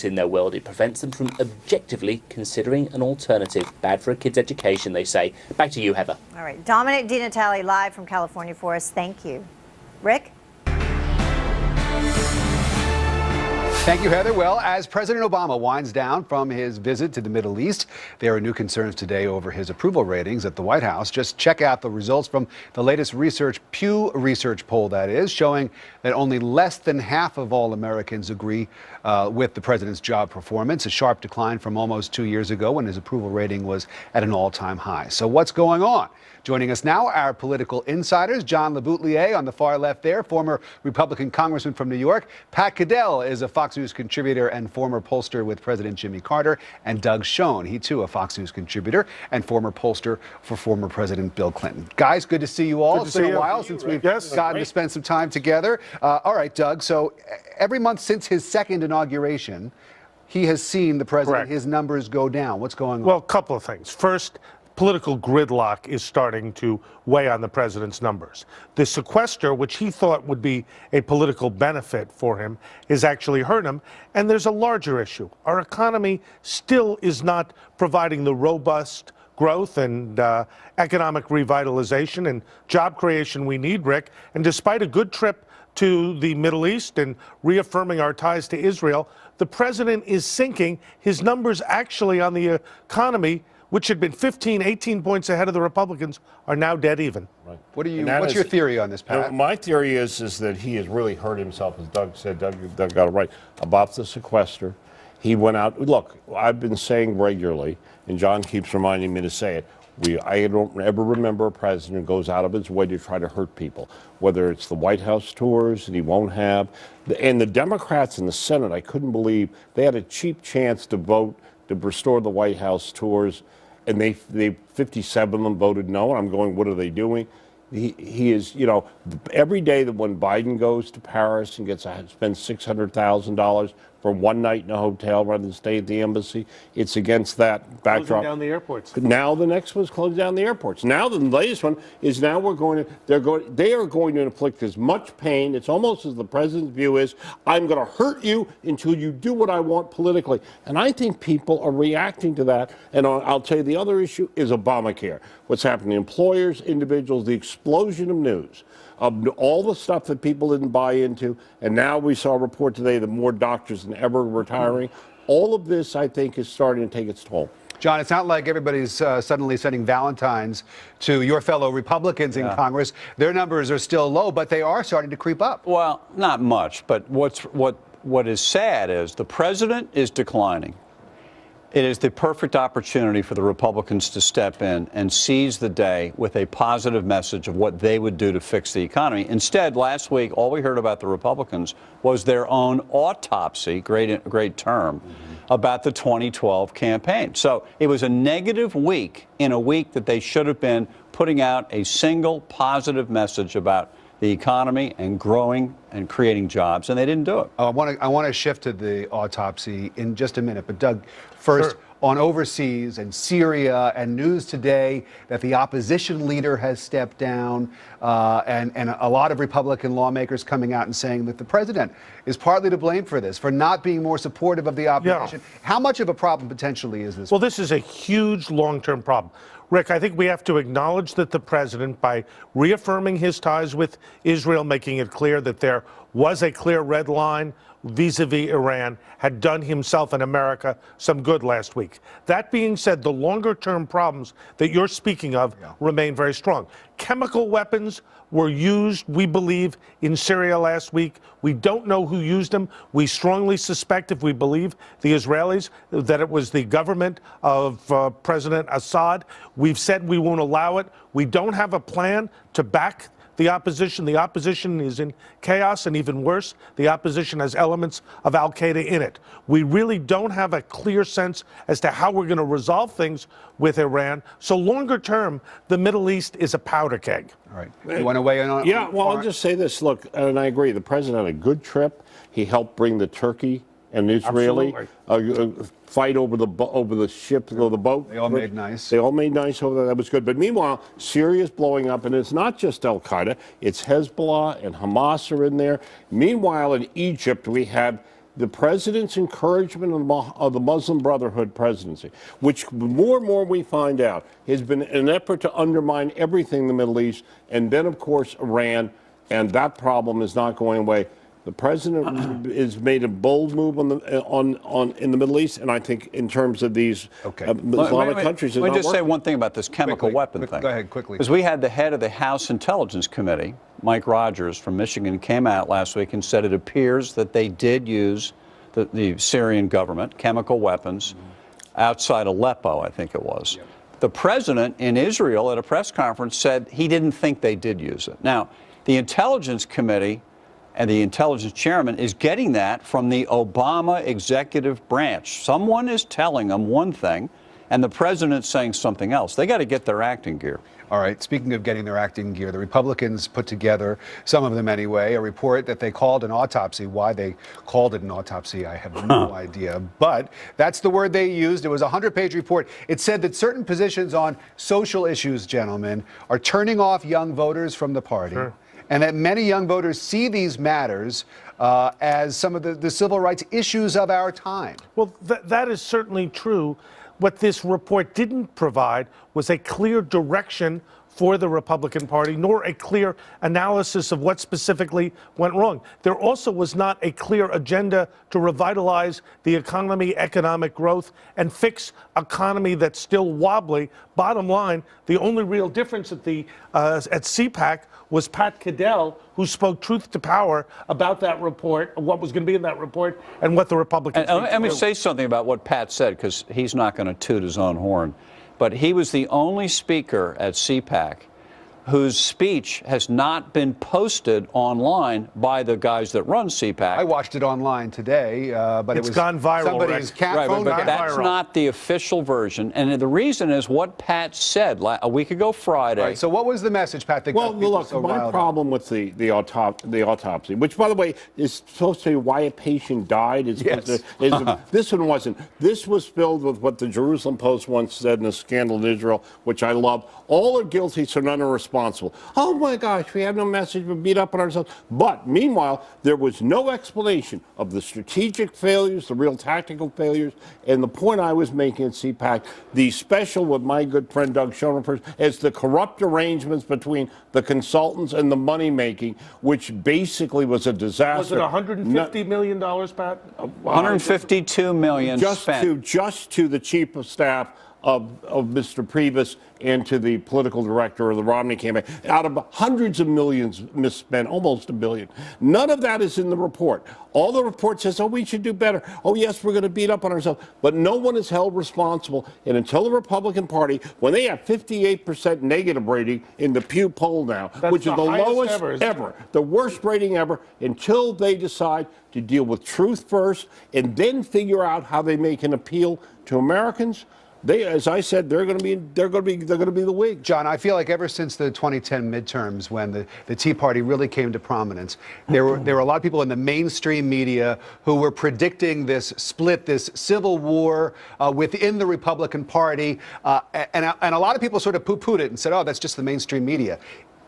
in their world. It prevents them from objectively considering an alternative. Bad for a kid's education, they say. Back to you, Heather. All right. Dominic DiNatale live from California for us. Thank you. Rick? Thank you, Heather. Well, as President Obama winds down from his visit to the Middle East, there are new concerns today over his approval ratings at the White House. Just check out the results from the latest Pew Research poll, that is, showing that only less than half of all Americans agree with the president's job performance, a sharp decline from almost 2 years ago when his approval rating was at an all-time high. So what's going on? Joining us now, our political insiders, John LeBoutillier on the far left there, former Republican congressman from New York. Pat Caddell is a Fox News contributor and former pollster with President Jimmy Carter. And Doug Schoen, he too a Fox News contributor and former pollster for former President Bill Clinton. Guys, good to see you all. It's been a while since we've gotten to spend some time together. All right, Doug, so every month since his second inauguration, he has seen the president, his numbers go down. What's going on? Well, a couple of things. First, political gridlock is starting to weigh on the president's numbers. The sequester, which he thought would be a political benefit for him, is actually hurt him. And there's a larger issue. Our economy still is not providing the robust growth and economic revitalization and job creation we need, Rick. And despite a good trip to the Middle East and reaffirming our ties to Israel, the president is sinking. His numbers actually on the economy, which had been 15, 18 points ahead of the Republicans, are now dead even. Right. What's your theory on this, Pat? My theory is that he has really hurt himself, as Doug said. Doug got it right about the sequester. He went out. Look, I've been saying regularly, and John keeps reminding me to say it. I don't ever remember a president who goes out of his way to try to hurt people, whether it's the White House tours that he won't have. And the Democrats in the Senate, I couldn't believe they had a cheap chance to vote to restore the White House tours. And they 57 of them voted no. And I'm going, what are they doing? He is, every day that when Biden goes to Paris and spends $600,000 for one night in a hotel rather than stay at the embassy, it's against that backdrop. Closing down the airports. Now the next one's closing down the airports. Now the latest one is they are going to inflict as much pain. It's almost as the president's view is, I'm going to hurt you until you do what I want politically. And I think people are reacting to that. And I'll tell you the other issue is Obamacare. What's happening to employers, individuals, the explosion of news, of all the stuff that people didn't buy into. And now we saw a report today that more doctors than ever retiring. All of this, I think, is starting to take its toll. John, it's not like everybody's suddenly sending Valentines to your fellow Republicans in Congress. Their numbers are still low, but they are starting to creep up. Well, not much, but what is sad is the president is declining. It is the perfect opportunity for the Republicans to step in and seize the day with a positive message of what they would do to fix the economy. Instead, last week, all we heard about the Republicans was their own autopsy, great term, about the 2012 campaign. So it was a negative week in a week that they should have been putting out a single positive message about the economy and growing and creating jobs, and they didn't do it. I want to shift to the autopsy in just a minute, but Doug, first on overseas and Syria and news today that the opposition leader has stepped down, and a lot of Republican lawmakers coming out and saying that the president is partly to blame for this, for not being more supportive of the opposition. Yeah. How much of a problem potentially is this? Well, this is a huge long-term problem. Rick, I think we have to acknowledge that the president, by reaffirming his ties with Israel, making it clear that there was a clear red line vis-a-vis Iran, had done himself and America some good last week. That being said, the longer-term problems that you're speaking of remain very strong. Chemical weapons were used, we believe, in Syria last week. We don't know who used them. We strongly suspect, if we believe the Israelis, that it was the government of President Assad. We've said we won't allow it. We don't have a plan to back the opposition. The opposition is in chaos, and even worse, the opposition has elements of al-Qaeda in it. We really don't have a clear sense as to how we're going to resolve things with Iran. So longer term, the Middle East is a powder keg. All right. You want to weigh in on it? Yeah, well, I'll just say this. Look, and I agree, the president had a good trip. He helped bring the Turkey and Israeli fight over the ship or the boat. They all made nice. They all made nice over there. That was good. But meanwhile, Syria's blowing up, and it's not just Al Qaeda. It's Hezbollah and Hamas are in there. Meanwhile, in Egypt, we have the president's encouragement of the Muslim Brotherhood presidency, which more and more we find out has been an effort to undermine everything in the Middle East, and then, of course, Iran, and that problem is not going away. The president has made a bold move in the Middle East, and I think in terms of these Islamic countries, let me just say one thing about this chemical weapon thing. Go ahead, quickly. Because we had the head of the House Intelligence Committee, Mike Rogers from Michigan, came out last week and said it appears that they did use the Syrian government, chemical weapons, outside Aleppo, I think it was. Yep. The president in Israel at a press conference said he didn't think they did use it. Now, the Intelligence Committee and the intelligence chairman is getting that from the Obama executive branch. Someone is telling them one thing, and the president's saying something else. They got to get their acting gear. All right, speaking of getting their acting gear, the Republicans put together, some of them anyway, a report that they called an autopsy. Why they called it an autopsy, I have no idea. But that's the word they used. It was a 100-page report. It said that certain positions on social issues, gentlemen, are turning off young voters from the party. Sure. And that many young voters see these matters as some of the civil rights issues of our time. Well, that is certainly true. What this report didn't provide was a clear direction for the Republican Party, nor a clear analysis of what specifically went wrong. There also was not a clear agenda to revitalize the economy, economic growth, and fix economy that's still wobbly. Bottom line, the only real difference at CPAC was Pat Caddell, who spoke truth to power about that report, what was going to be in that report, and what the Republicans and let me say something about what Pat said, because he's not going to toot his own horn. But he was the only speaker at CPAC whose speech has not been posted online by the guys that run CPAC. I watched it online today, but it's gone viral. Somebody's phone. But that's not the official version. And the reason is what Pat said a week ago Friday. Right, so what was the message, Pat? Well, look, my problem with the autopsy, which, by the way, is supposed to be why a patient died. This one wasn't. This was filled with what the Jerusalem Post once said in a scandal in Israel, which I love. All are guilty, so none are responsible. Oh my gosh, we have no message, we beat up on ourselves. But meanwhile, there was no explanation of the strategic failures, the real tactical failures, and the point I was making at CPAC, the special with my good friend Doug Schoen is the corrupt arrangements between the consultants and the money making, which basically was a disaster. Was it $150 million, Pat? $152 million spent. Just to the chief of staff of Mr. Priebus and to the political director of the Romney campaign, out of hundreds of millions misspent, almost $1 billion. None of that is in the report. All the report says, oh, we should do better. Oh, yes, we're going to beat up on ourselves. But no one is held responsible. And until the Republican Party, when they have 58% negative rating in the Pew poll now, which is the lowest ever, the worst rating ever, until they decide to deal with truth first and then figure out how they make an appeal to Americans, they, as I said, they're going to be the Whigs. John, I feel like ever since the 2010 midterms, when the Tea Party really came to prominence, there were a lot of people in the mainstream media who were predicting this split, this civil war within the Republican Party, and a lot of people sort of poo-pooed it and said, "Oh, that's just the mainstream media."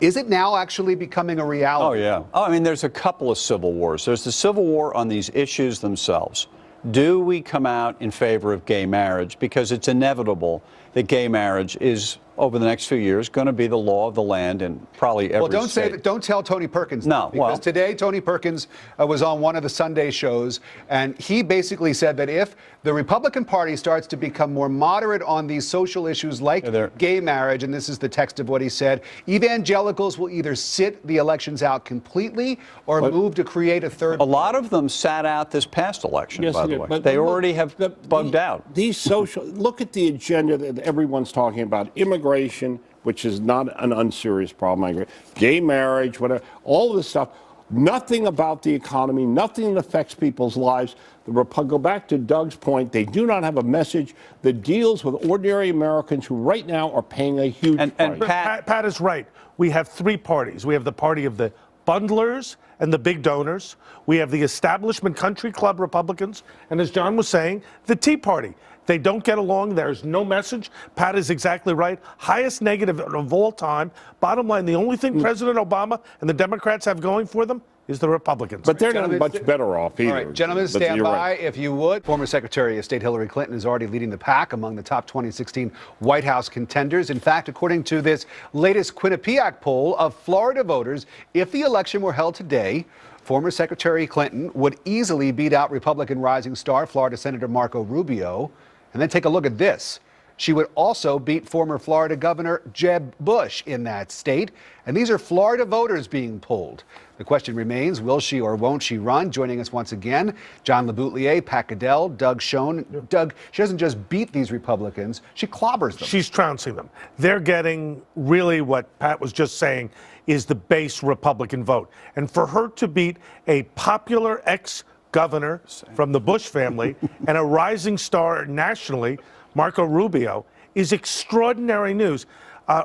Is it now actually becoming a reality? Oh, yeah. Oh, I mean, there's a couple of civil wars. There's the civil war on these issues themselves. Do we come out in favor of gay marriage? Because it's inevitable that gay marriage is, over the next few years, going to be the law of the land in probably every Well, don't state. say that. Don't tell Tony Perkins. No, because today Tony Perkins was on one of the Sunday shows, and he basically said that if the Republican Party starts to become more moderate on these social issues like gay marriage, and this is the text of what he said, evangelicals will either sit the elections out completely or move to create a third. A lot of them sat out this past election, yes, by the way. But they already have bugged out. These social, look at the agenda that everyone's talking about. Immigration, which is not an unserious problem. I agree. Gay marriage, whatever, all of this stuff. Nothing about the economy, nothing that affects people's lives. Go back to Doug's point, they do not have a message that deals with ordinary Americans who right now are paying a huge price. Pat is right. We have three parties. We have the party of the bundlers and the big donors. We have the establishment country club Republicans. And as John was saying, the Tea Party. They don't get along. There's no message. Pat is exactly right. Highest negative of all time. Bottom line, the only thing President Obama and the Democrats have going for them is the Republicans. But they're not much better off either. All right, gentlemen, But stand you're by right. if you would. Former Secretary of State Hillary Clinton is already leading the pack among the top 2016 White House contenders. In fact, according to this latest Quinnipiac poll of Florida voters, if the election were held today, former Secretary Clinton would easily beat out Republican rising star Florida Senator Marco Rubio. And then take a look at this. She would also beat former Florida Governor Jeb Bush in that state. And these are Florida voters being polled. The question remains, will she or won't she run? Joining us once again, John LeBoutillier, Pat Caddell, Doug Schoen. Doug, she doesn't just beat these Republicans, she clobbers them. She's trouncing them. They're getting really what Pat was just saying is the base Republican vote. And for her to beat a popular ex-governor from the Bush family and a rising star nationally, Marco Rubio, is extraordinary news.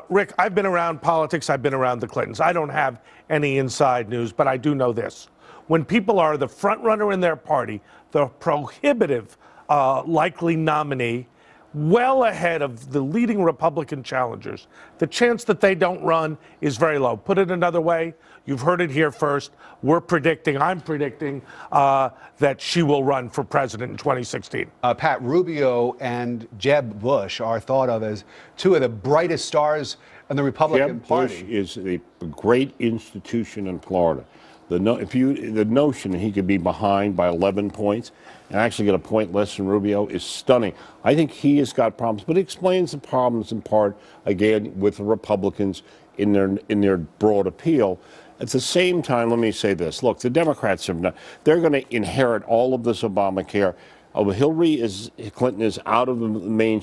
Rick, I've been around politics. I've been around the Clintons. I don't have any inside news, but I do know this. When people are the front runner in their party, the prohibitive likely nominee, well ahead of the leading Republican challengers, the chance that they don't run is very low. Put it another way, you've heard it here first. I'm predicting that she will run for president in 2016. Pat, Rubio and Jeb Bush are thought of as two of the brightest stars in the Republican Party. Bush is a great institution in Florida. The notion that he could be behind by 11 points and actually get a point less than Rubio is stunning. I think he has got problems, but it explains the problems in part, again, with the Republicans in their broad appeal. At the same time, let me say this. Look, the Democrats they're going to inherit all of this Obamacare. Hillary Clinton is out of the main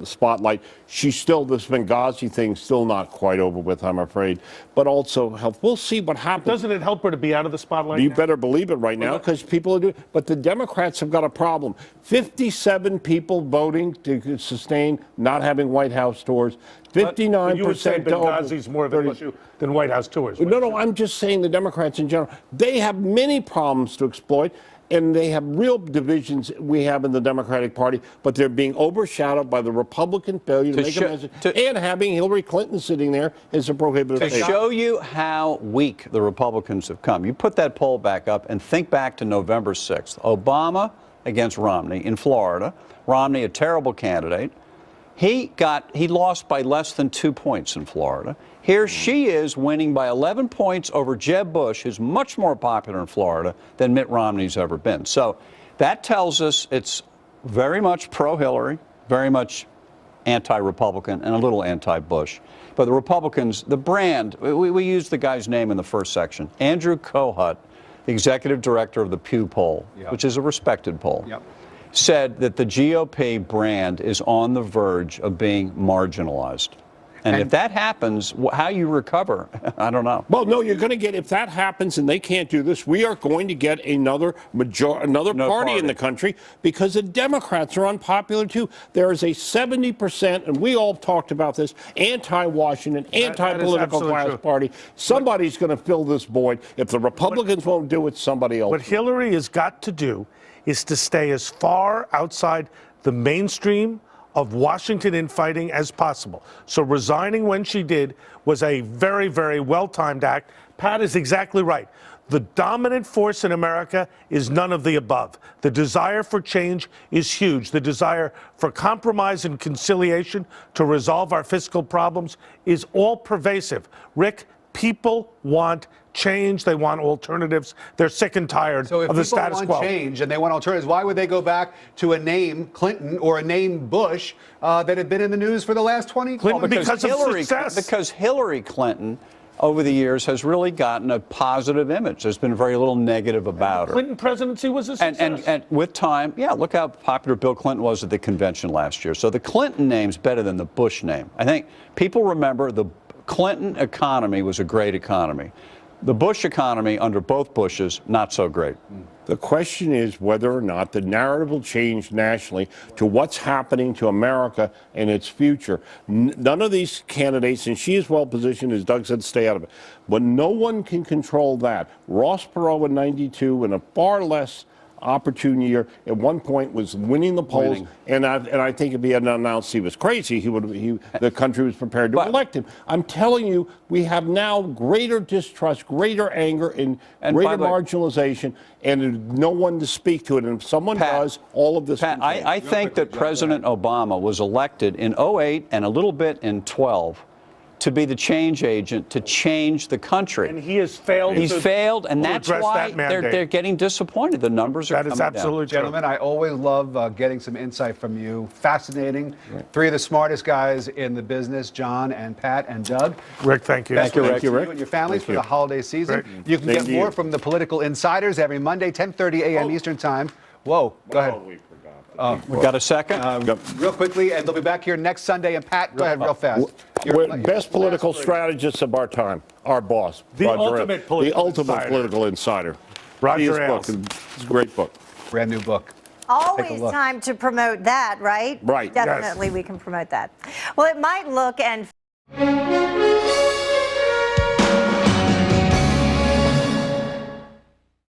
spotlight. She's still, this Benghazi thing still not quite over with, I'm afraid. But also, we'll see what happens. Doesn't it help her to be out of the spotlight? You better believe it right now, because people are doing. But the Democrats have got a problem. 57 people voting to sustain not having White House tours. 59%. You would say Benghazi's more of an issue than White House tours. No, I'm just saying the Democrats in general. They have many problems to exploit. And they have real divisions we have in the Democratic Party, but they're being overshadowed by the Republican failure to make a message. And having Hillary Clinton sitting there is a prohibitive thing. To show you how weak the Republicans have come, you put that poll back up and think back to November 6th. Obama against Romney in Florida. Romney, a terrible candidate. He lost by less than 2 points in Florida. Here she is winning by 11 points over Jeb Bush, who's much more popular in Florida than Mitt Romney's ever been. So that tells us it's very much pro-Hillary, very much anti-Republican, and a little anti-Bush. But the Republicans, the brand, we used the guy's name in the first section, Andrew Kohut, the executive director of the Pew poll, which is a respected poll. Said that the GOP brand is on the verge of being marginalized. And if that happens, how you recover, I don't know. Well, no, you're going to get, if that happens and they can't do this, we are going to get another party in the country, because the Democrats are unpopular too. There is a 70%, and we all talked about this, anti-Washington, anti-political class party. Somebody's going to fill this void. If the Republicans won't do it, somebody else. What Hillary has got to do is to stay as far outside the mainstream of Washington infighting as possible. So resigning when she did was a very, very well-timed act. Pat is exactly right. The dominant force in America is none of the above. The desire for change is huge. The desire for compromise and conciliation to resolve our fiscal problems is all pervasive. Rick, people want change. They want alternatives. They're sick and tired of the status quo. So if people want change and they want alternatives, why would they go back to a name Clinton or a name Bush that had been in the news for the last 20 years? Because Hillary Clinton, over the years, has really gotten a positive image. There's been very little negative about her. The Clinton presidency was a success. And with time, look how popular Bill Clinton was at the convention last year. So the Clinton name's better than the Bush name. I think people remember the Clinton economy was a great economy. The Bush economy under both Bushes, not so great. The question is whether or not the narrative will change nationally to what's happening to America and its future. None of these candidates, and she is well positioned, as Doug said, stay out of it. But no one can control that. Ross Perot in '92, in a far less opportune year, at one point was winning the polls, and I think if he had announced he was crazy, the country was prepared to elect him. I'm telling you, we have now greater distrust, greater anger, and greater marginalization, and no one to speak to it. And if someone does, all of this. Pat, I think that President Obama was elected in '08 and a little bit in '12 to be the change agent to change the country. And he has failed. He's failed, and that's why that they're getting disappointed. The numbers are coming down. That is absolutely true. Gentlemen, I always love getting some insight from you. Fascinating. Three of the smartest guys in the business, John and Pat and Doug. Rick, thank you. Best Thank you, wishes to Rick. you and your families for the holiday season. Rick. You can get more from the Political Insiders every Monday, 10:30 a.m. Eastern Time. Whoa, go ahead. We got a second? Real quickly, and they'll be back here next Sunday. And Pat, go ahead real fast. Best political strategist of our time, our boss. The Roger ultimate Ailes. political The ultimate insider. political insider. Roger His Ailes. book. It's a great book. Brand new book. Always look. time to promote that, right? Right. Definitely we can promote that. Well, it might look and